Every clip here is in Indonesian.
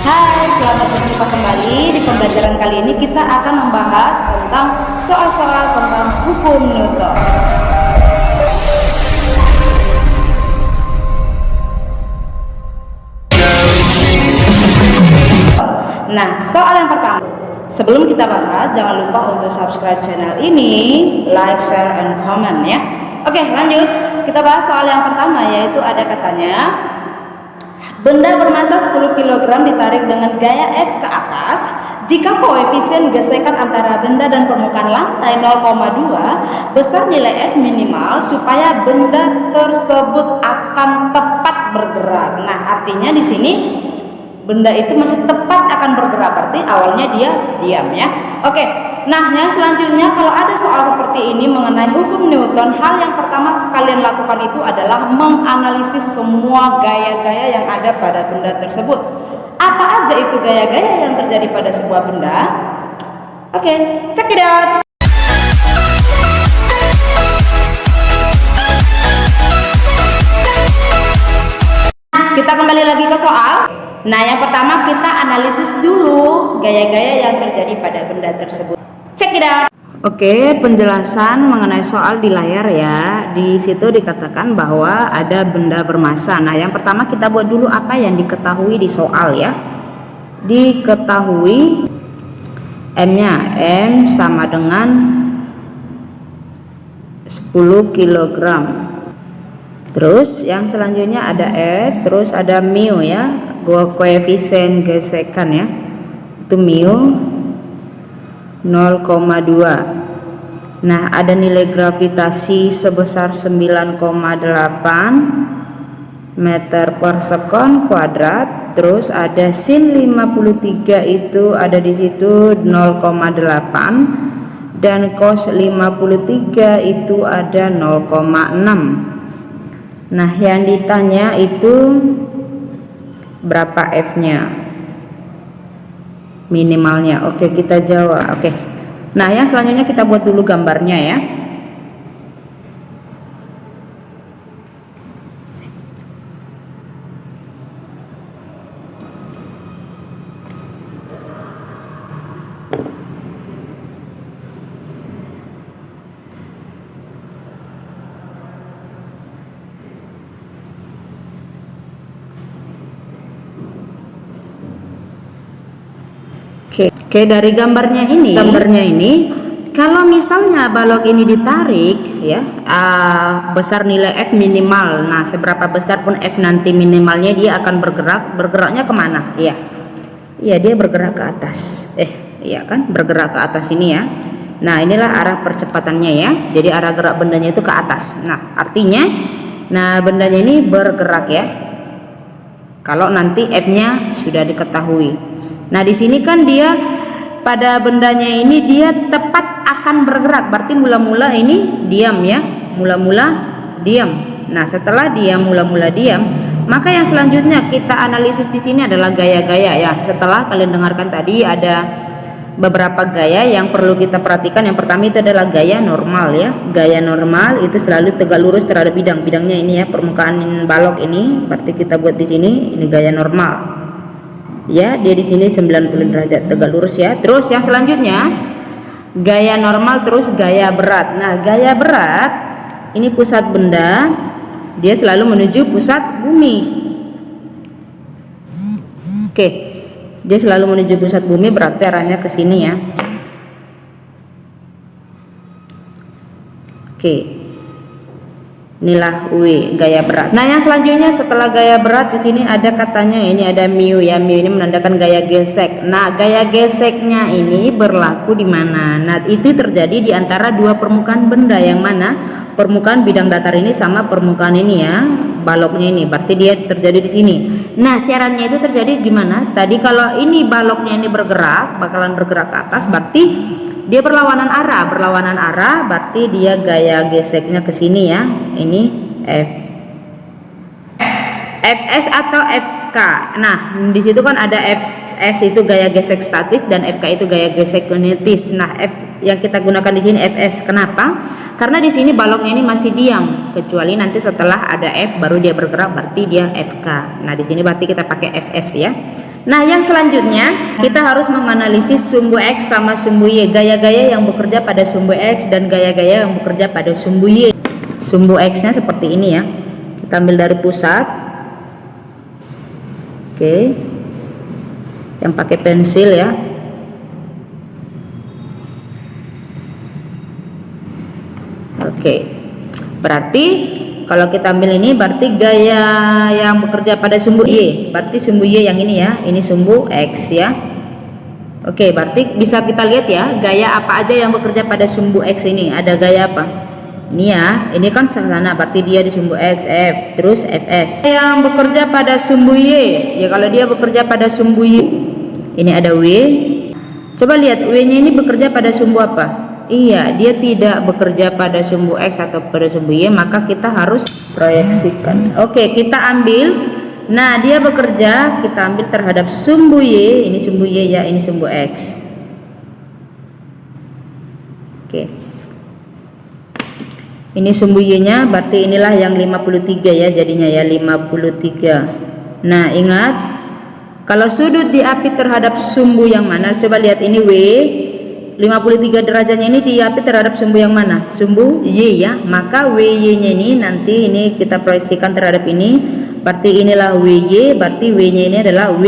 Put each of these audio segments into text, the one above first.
Hai, selamat berjumpa kembali. Di pembelajaran kali ini kita akan membahas tentang soal-soal tentang hukum Newton. Nah, soal yang pertama. Sebelum kita bahas, jangan lupa untuk subscribe channel ini, like, share, and comment ya. Oke, lanjut. Kita bahas soal yang pertama, yaitu ada katanya benda bermasa 10 kg ditarik dengan gaya F ke atas jika koefisien gesekan antara benda dan permukaan lantai 0,2 besar nilai F minimal supaya benda tersebut akan tepat bergerak. Nah, artinya di sini benda itu masih tepat akan bergerak, berarti awalnya dia diam ya. Oke, nah yang selanjutnya kalau ada soal seperti ini mengenai hukum Newton, hal yang pertama kalian lakukan itu adalah menganalisis semua gaya-gaya yang ada pada benda tersebut. Apa aja itu gaya-gaya yang terjadi pada sebuah benda? Oke, check it out. Kita kembali lagi ke soal. Nah, yang pertama kita analisis dulu gaya-gaya yang terjadi pada benda tersebut. Check it out. Oke, penjelasan mengenai soal di layar ya. Di situ dikatakan bahwa ada benda bermasa. Nah, yang pertama kita buat dulu apa yang diketahui di soal ya. Diketahui M-nya, M sama dengan 10 kg. Terus yang selanjutnya ada F, terus ada mu ya. Koefisien gesekan ya, itu mu 0,2. Nah, ada nilai gravitasi sebesar 9,8 meter per sekon kuadrat. Terus ada sin 53 itu ada di situ 0,8 dan cos 53 itu ada 0,6. Nah, yang ditanya itu berapa F-nya minimalnya. Oke, kita jawab. Oke, nah yang selanjutnya kita buat dulu gambarnya ya. Oke, dari gambarnya ini kalau misalnya balok ini ditarik ya, besar nilai F minimal. Nah, seberapa besar pun F nanti minimalnya, dia akan bergeraknya kemana? Iya, dia bergerak ke atas. Iya kan, bergerak ke atas ini ya. Nah, inilah arah percepatannya ya. Jadi arah gerak bendanya itu ke atas. Nah, artinya bendanya ini bergerak ya kalau nanti F-nya sudah diketahui. Nah, di sini kan dia pada bendanya ini dia tepat akan bergerak, berarti mula-mula ini diam ya, mula-mula diam. Nah, setelah dia mula-mula diam, maka yang selanjutnya kita analisis di sini adalah gaya-gaya ya. Setelah kalian dengarkan tadi ada beberapa gaya yang perlu kita perhatikan. Yang pertama itu adalah gaya normal ya. Gaya normal itu selalu tegak lurus terhadap bidangnya ini ya, permukaan balok ini. Berarti kita buat di sini ini gaya normal. Ya, dia di sini 90 derajat tegak lurus ya. Terus yang selanjutnya gaya normal, terus gaya berat. Nah, gaya berat ini pusat benda dia selalu menuju pusat bumi. Oke, dia selalu menuju pusat bumi, berarti arahnya ke sini ya. Oke, inilah W, gaya berat. Nah, yang selanjutnya setelah gaya berat di sini ada katanya ini ada mu ya. Mu ini menandakan gaya gesek. Nah, gaya geseknya ini berlaku di mana? Nah, itu terjadi di antara dua permukaan benda. Yang mana? Permukaan bidang datar ini sama permukaan ini ya, baloknya ini. Berarti dia terjadi di sini. Nah, siarannya itu terjadi di mana? Tadi kalau ini baloknya ini bergerak, bakalan bergerak ke atas, berarti dia berlawanan arah. Berarti dia gaya geseknya ke sini ya. Ini Fs atau Fk. Nah, di situ kan ada Fs itu gaya gesek statis dan Fk itu gaya gesek kinetis. Nah, F yang kita gunakan di sini Fs. Kenapa? Karena di sini baloknya ini masih diam, kecuali nanti setelah ada F baru dia bergerak, berarti dia Fk. Nah, di sini berarti kita pakai Fs ya. Nah, yang selanjutnya kita harus menganalisis sumbu X sama sumbu Y, gaya-gaya yang bekerja pada sumbu X dan gaya-gaya yang bekerja pada sumbu Y. Sumbu X nya seperti ini ya, kita ambil dari pusat. Oke, yang pakai pensil ya. Oke, berarti kalau kita ambil ini berarti gaya yang bekerja pada sumbu Y, berarti sumbu Y yang ini ya, ini sumbu X ya. Oke, berarti bisa kita lihat ya, gaya apa aja yang bekerja pada sumbu X ini. Ada gaya apa? Ini ya, ini kan sana, berarti dia di sumbu X, F, terus Fs. Yang bekerja pada sumbu Y, ya kalau dia bekerja pada sumbu Y, ini ada W. Coba lihat W-nya ini bekerja pada sumbu apa? Iya, dia tidak bekerja pada sumbu X atau pada sumbu Y, maka kita harus proyeksikan. Oke, kita ambil. Nah, dia bekerja, kita ambil terhadap sumbu Y. Ini sumbu Y ya, ini sumbu X. Oke. Ini sumbu Y-nya, berarti inilah yang 53 ya, jadinya ya 53. Nah, ingat, kalau sudut diapit terhadap sumbu yang mana? Coba lihat ini W. 53 derajatnya ini diapit terhadap sumbu yang mana? Sumbu Y ya. Maka WY nya ini nanti ini kita proyeksikan terhadap ini, berarti inilah WY, berarti W nya ini adalah W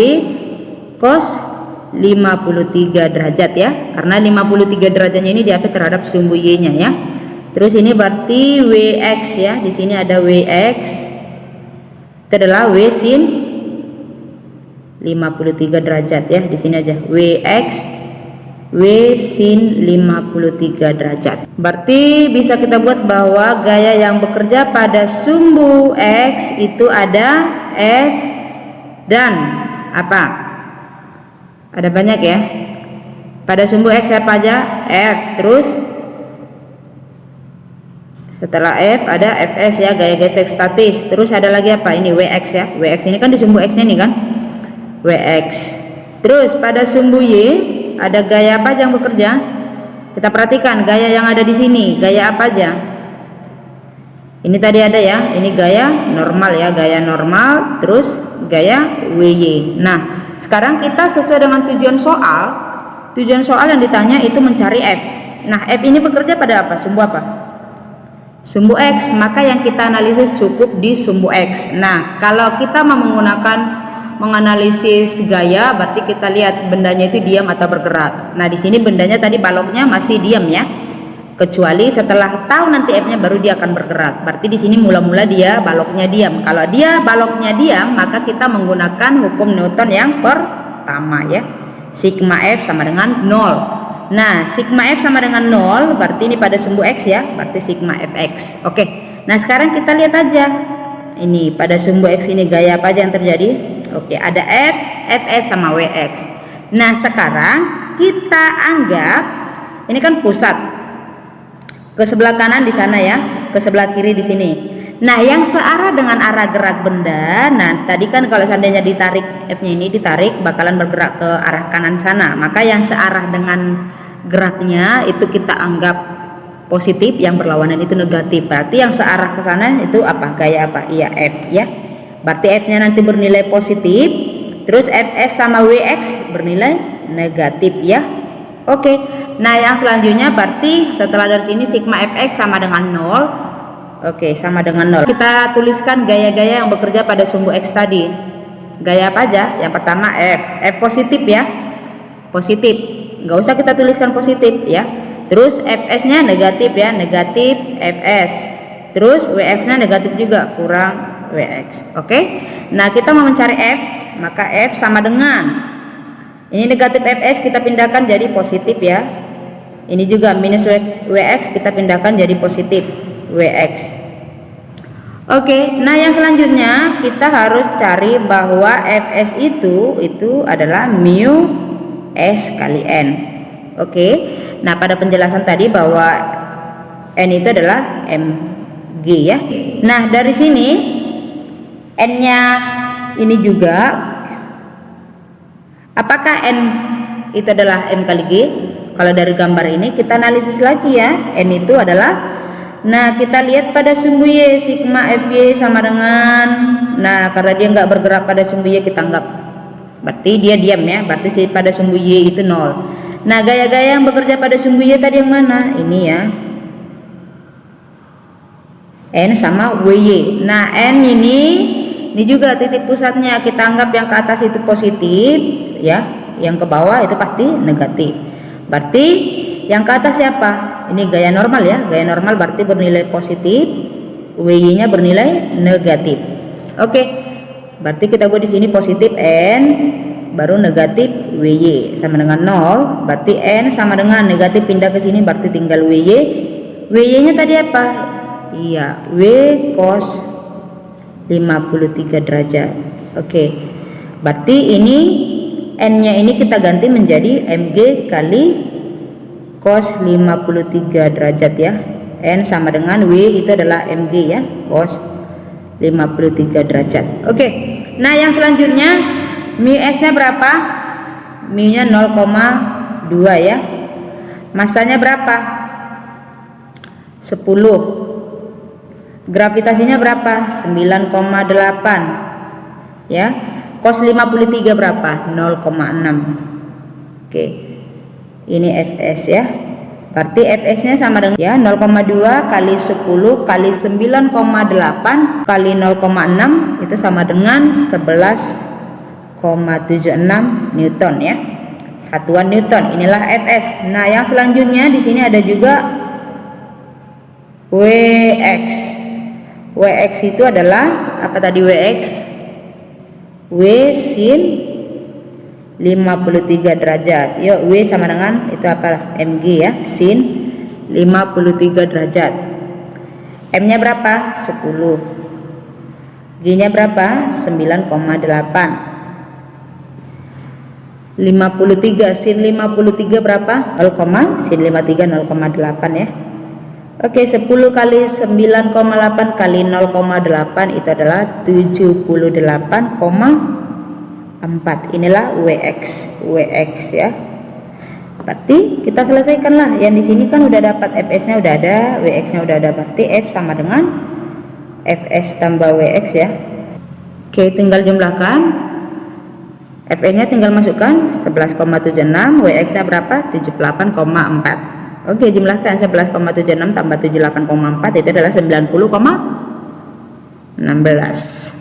cos 53 derajat ya, karena 53 derajatnya ini diapit terhadap sumbu Y nya ya. Terus ini berarti WX ya, di sini ada WX, itu adalah W sin 53 derajat ya, di sini aja WX W sin 53 derajat. Berarti bisa kita buat bahwa gaya yang bekerja pada sumbu X itu ada F dan apa? Ada banyak ya. Pada sumbu X apa aja? F. Terus setelah F ada Fs ya, gaya gesek statis. Terus ada lagi apa? Ini Wx ya. Wx ini kan di sumbu X nya nih kan. Wx. Terus pada sumbu Y ada gaya apa aja yang bekerja? Kita perhatikan gaya yang ada di sini, gaya apa aja? Ini tadi ada ya, ini gaya normal ya, gaya normal, terus gaya WY. Nah, sekarang kita sesuai dengan tujuan soal yang ditanya itu mencari F. Nah, F ini bekerja pada apa? Sumbu apa? Sumbu X, maka yang kita analisis cukup di sumbu X. Nah, kalau kita mau menganalisis gaya, berarti kita lihat bendanya itu diam atau bergerak. Nah, di sini bendanya tadi baloknya masih diam ya, kecuali setelah tahu nanti F-nya baru dia akan bergerak. Berarti di sini mula-mula dia baloknya diam. Kalau dia baloknya diam, maka kita menggunakan hukum Newton yang pertama ya, sigma F sama dengan 0. Nah, sigma F sama dengan 0, berarti ini pada sumbu X ya, berarti sigma Fx. Oke, nah sekarang kita lihat aja ini pada sumbu X ini gaya apa aja yang terjadi. Oke, ada F, Fs sama Wx. Nah, sekarang kita anggap ini kan pusat, ke sebelah kanan di sana ya, ke sebelah kiri di sini. Nah, yang searah dengan arah gerak benda, nah tadi kan kalau seandainya ditarik F-nya ini ditarik bakalan bergerak ke arah kanan sana, maka yang searah dengan geraknya itu kita anggap positif, yang berlawanan itu negatif. Berarti yang searah ke sana itu apa? Gaya apa? Iya, F ya. Berarti F-nya nanti bernilai positif, terus Fs sama Wx bernilai negatif ya. Oke. Nah, yang selanjutnya berarti setelah dari sini sigma Fx sama dengan 0. Oke, sama dengan 0. Kita tuliskan gaya-gaya yang bekerja pada sumbu X tadi. Gaya apa aja? Yang pertama F. F positif ya. Positif. Nggak usah kita tuliskan positif ya. Terus Fs-nya negatif ya, negatif Fs. Terus Wx-nya negatif juga, kurang Wx. Oke. Nah, kita mau mencari F, maka F sama dengan ini negatif Fs kita pindahkan jadi positif ya. Ini juga minus Wx kita pindahkan jadi positif Wx. Oke, nah yang selanjutnya kita harus cari bahwa Fs itu adalah mu S kali N. Oke. Nah, pada penjelasan tadi bahwa N itu adalah mg ya. Nah, dari sini N-nya ini juga, apakah N itu adalah M kali G? Kalau dari gambar ini kita analisis lagi ya, N itu adalah, nah kita lihat pada sumbu Y, sigma Fy sama dengan, nah karena dia nggak bergerak pada sumbu Y, kita anggap berarti dia diam ya, berarti pada sumbu Y itu 0. Nah, gaya-gaya yang bekerja pada sumbu Y tadi yang mana? Ini ya, N sama WY. Nah, N ini juga titik pusatnya, kita anggap yang ke atas itu positif ya, yang ke bawah itu pasti negatif. Berarti yang ke atas siapa? Ini gaya normal ya, gaya normal berarti bernilai positif, WY nya bernilai negatif. Oke, berarti kita buat di sini positif N baru negatif WY sama dengan 0, berarti N sama dengan negatif pindah ke sini, berarti tinggal WY. WY nya tadi apa? Iya, W cos 53 derajat. Oke, berarti ini N nya ini kita ganti menjadi MG kali cos 53 derajat ya. N sama dengan W itu adalah MG ya, cos 53 derajat. Oke, nah yang selanjutnya mu S nya berapa? Mu nya 0,2 ya. Masanya berapa? 10. Gravitasinya berapa? 9,8 ya. Cos 53 berapa? 0,6. Oke, ini Fs ya, berarti Fs nya sama dengan ya 0,2 kali 10 kali 9,8 kali 0,6 itu sama dengan 11,76 Newton ya, satuan Newton. Inilah Fs. Nah, yang selanjutnya di sini ada juga Wx. Wx itu adalah apa tadi? Wx W sin 53 derajat. Yuk, W sama dengan itu apa? Mg ya, sin 53 derajat. M nya berapa? 10. G nya berapa? 9,8. 53 sin 53 berapa? 0, sin 53 0,8 ya. Oke, 10 kali 9,8 kali 0,8 itu adalah 78,4. Inilah Wx ya. Berarti kita selesaikanlah. Yang di sini kan udah dapat Fs-nya udah ada, Wx-nya udah ada. Berarti F sama dengan Fs tambah Wx ya. Oke, tinggal jumlahkan. Fn-nya tinggal masukkan 11,76, Wx-nya berapa? 78,4. Oke, jumlahkan 11,76 tambah 78,4 itu adalah 90,16.